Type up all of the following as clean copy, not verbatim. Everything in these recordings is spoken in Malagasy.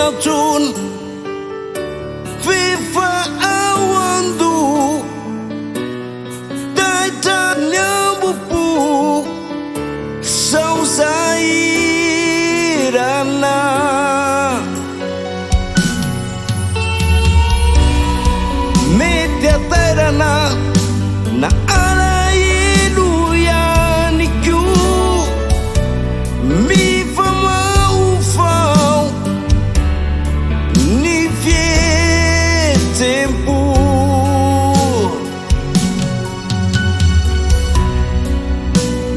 racun Viva awandu Daitannya bubuk Sausairana Media terana Na alai luyaniku Mi fama ufau Ni vie tempo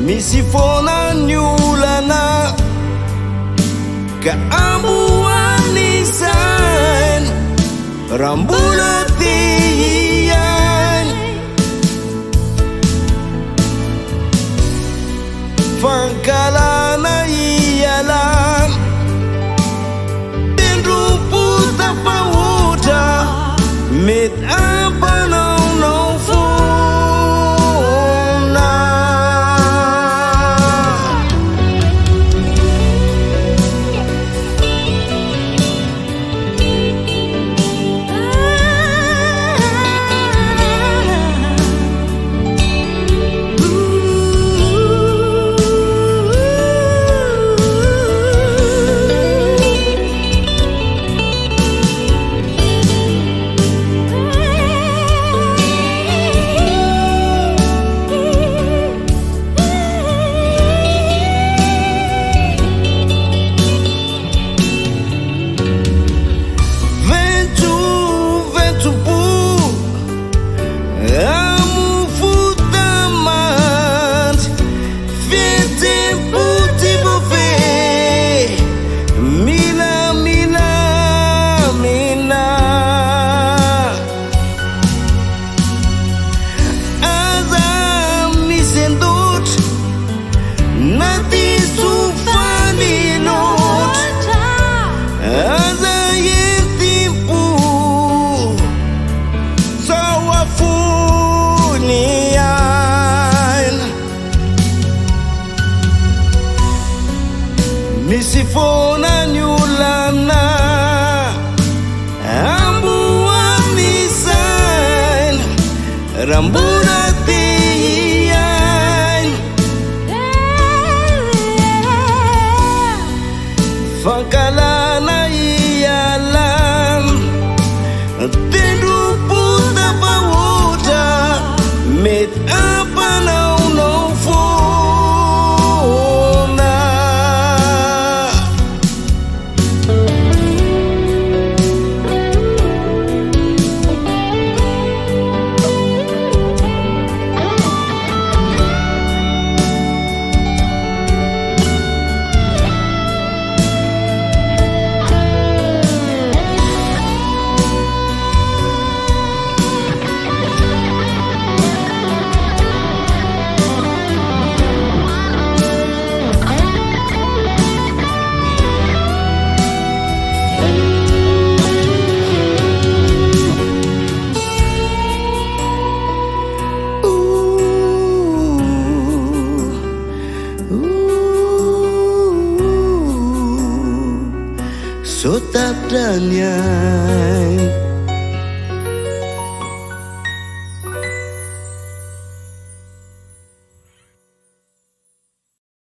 Mi si fona nyulana Ka ambuan nisan Rambulatian Fangkalana ialam Den ruputa pauta Mit apa no fona Nisifona nyulana Ambuan nisan Rambulatian Fangkalana ialam Den ruputa pauta Mit apa no So tak danyai